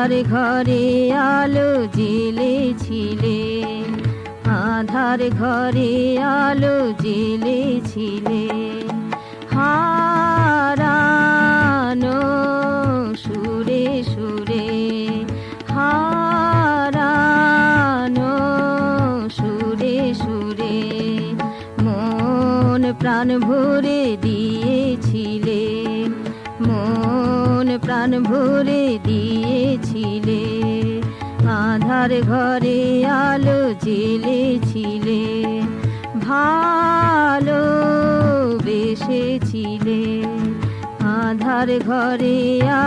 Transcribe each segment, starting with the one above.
আধার ঘরে আলো জ্বেলেছিলে, আধার ঘরে আলো জ্বেলেছিলে। হারানো সুরে সুরে, হারানো সুরে সুরে, মন প্রাণ ভরে দিয়েছিলে, মন প্রাণ ভরে দিয়েছিলে। আধার ঘরে আলো জ্বেলেছিলে, ভালো বেসেছিলে। আধার ঘরে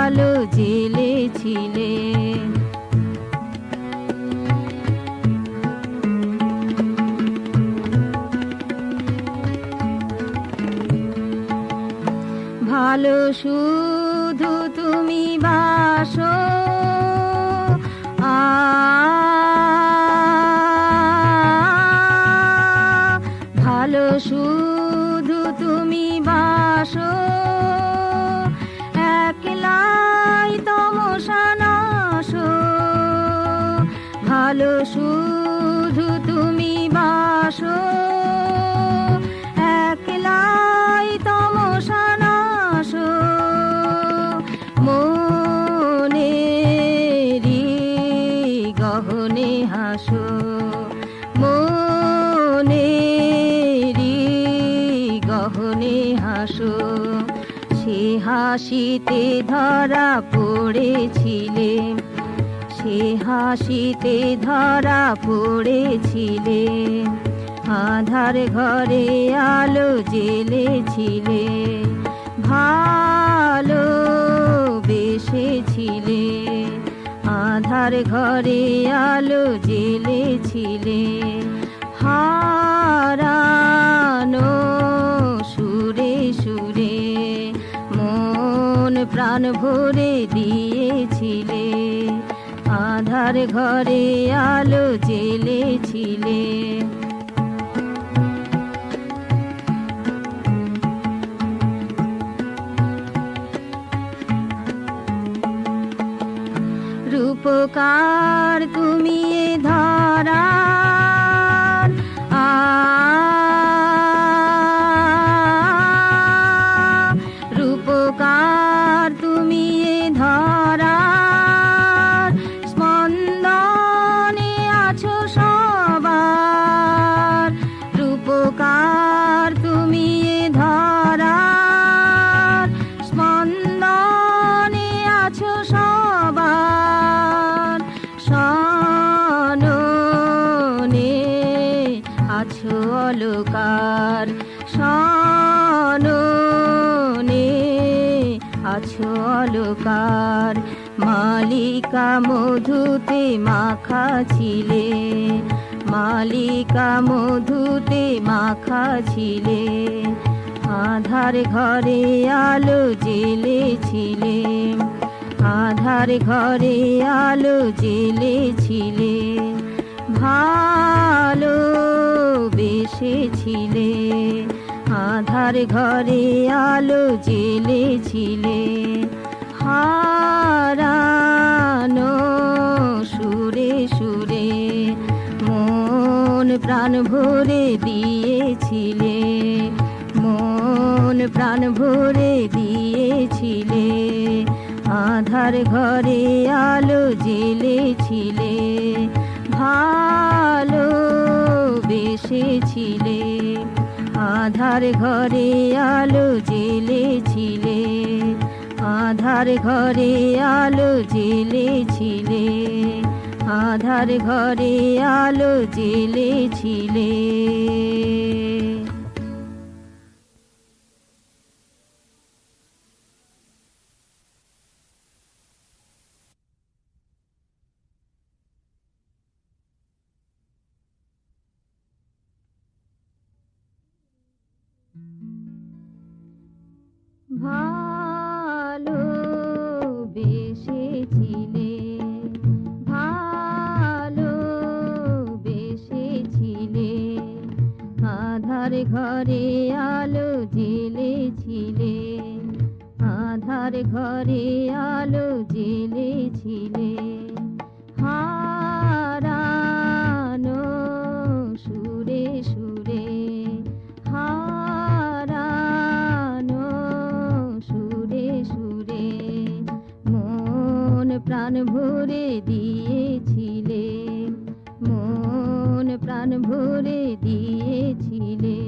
আলো জ্বেলেছিলে। ভালো শুধু তুমি বাসো, ভালো শুধু তুমি বাসো, একলাই তমসা নাশো। ভালো শুধু তুমি বাসো, একলাই তমসা নাশো। মনেরই গহনে হাসো, মনেরই গহনে হাসো। সে হাসিতে ধরা পড়েছিলে, সে হাসিতে ধরা পড়েছিলে। আধার ঘরে আলো জ্বেলেছিলে, ভালো বেসেছিলে। আধার ঘরে আলো জ্বেলেছিলে। হারানো সুরে সুরে, মন প্রাণ ভরে দিয়েছিলে। আধার ঘরে আলো জ্বেলেছিলে। রূপকার তুমি এ ধরার, রূপকার তুমি এ ধরার। স্পন্দনে আছো সবার, রূপকার তুমি এ ধরার। স্পন্দনে আছো সবার, সননে আছো অলকার। সননে আছো অলকার। মালিকা মধুতে মাখা ছিলে, মালিকা মধুতে মাখা ছিলে। আধার ঘরে আলো জ্বেলেছিলে, আধার ঘরে আলো জ্বেলেছিলে। ভালো বেসেছিলে। আধার ঘরে আলো জ্বেলেছিলে। হারানো সুরে সুরে, মন প্রাণ ভরে দিয়েছিলে, মন প্রাণ ভরে দিয়েছিলে। আধার ঘরে আলো জ্বেলেছিলে, ভালো বেসেছিলে। আধার ঘরে আলো জ্বেলেছিলে, আধার ঘরে আলো জ্বেলেছিলে। আধার ঘরে আলো জ্বেলেছিলে। ভালো বেসেছিলে, ভালো বেসেছিলে। আধার ঘরে আলো জ্বেলেছিলে, আধার ঘরে আলো জ্বেলেছিলে। প্রাণ ভরে দিয়েছিলে, মন প্রাণ ভরে দিয়েছিলে,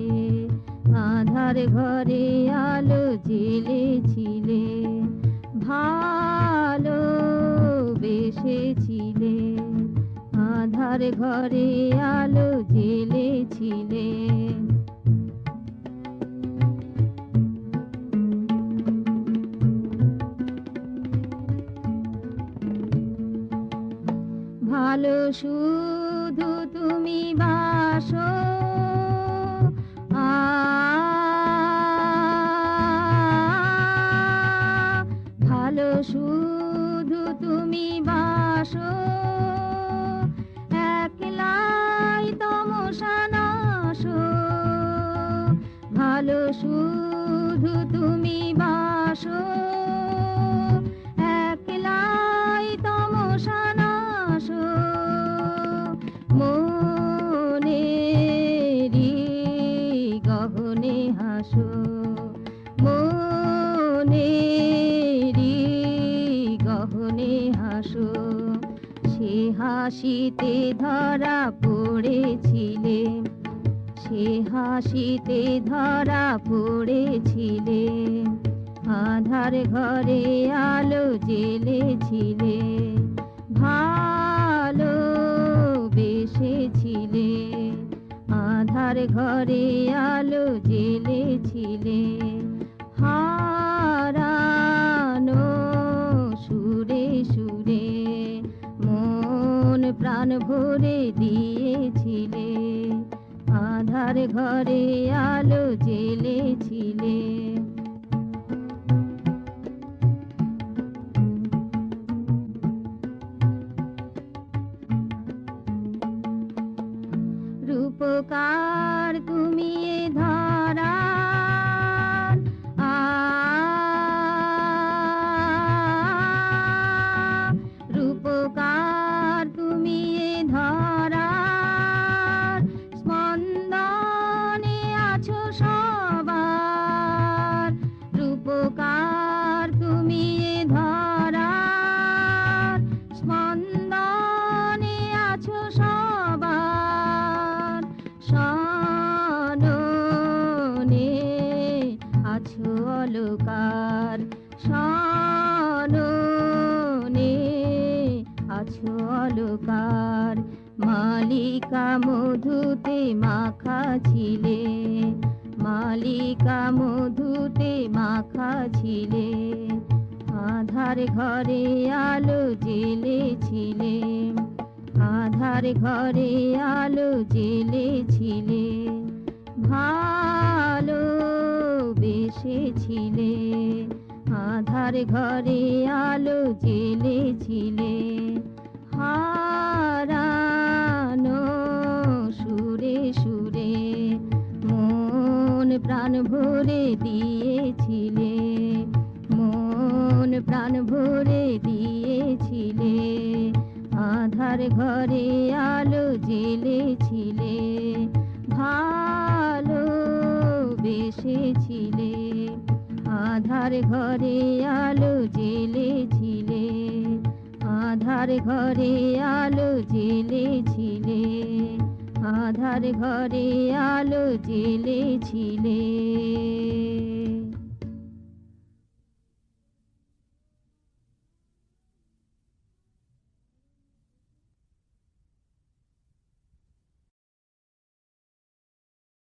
আধার ঘরে আলো জ্বেলেছিলে, ভালো বেসেছিলে, আধার ঘরে আলো জ্বেলেছিলে। ভালো শুধু তুমি বাসো, ভালো শুধু তুমি বাসো, একলাই তমসা নাশো, ভালো শুধু তুমি বাসো, একলাই তমসা নাশো, মনেরই গহনে হাসো, মনেরই গহনে হাসো, সে হাসিতে ধরা পড়েছিলে, সে হাসিতে ধরা পড়েছিলে, আধার ঘরে আলো জ্বেলেছিলে, ভালো বেসেছিলে, আধার ঘরে আলো জ্বেলেছিলে, হারানো সুরে সুরে মন প্রাণ ভরে দিয়েছিলে, আধার ঘরে আলো জ্বেলেছিলে। রূপকার তুমি এ ধরার, রূপকার তুমি এ ধরার, স্পন্দনে আছো সবার, রূপকার তুমি এ ধরার, স্পন্দনে আছো সবার, সননে আছো অলকার, সননে আছো অলকার, মালিকা মধুতে মাখা ছিলে, মালিকা মধুতে মাখা ছিলে, আধার ঘরে আলো জ্বেলেছিলে, আধার ঘরে আলো জ্বেলেছিলে, ভালো বেসেছিলে, আধার ঘরে আলো জ্বেলেছিলে, হারানো সুরে সুরে মন প্রাণ ভরে দিয়েছিলে, মন প্রাণ ভরে দিয়েছিলে, আধার ঘরে আলো জ্বেলেছিলে, ভালো বেসেছিলে, আধার ঘরে আলো জ্বেলেছিলে, আধার ঘরে আলো জ্বেলেছিলে, আধার ঘরে আলো জ্বেলেছিলে।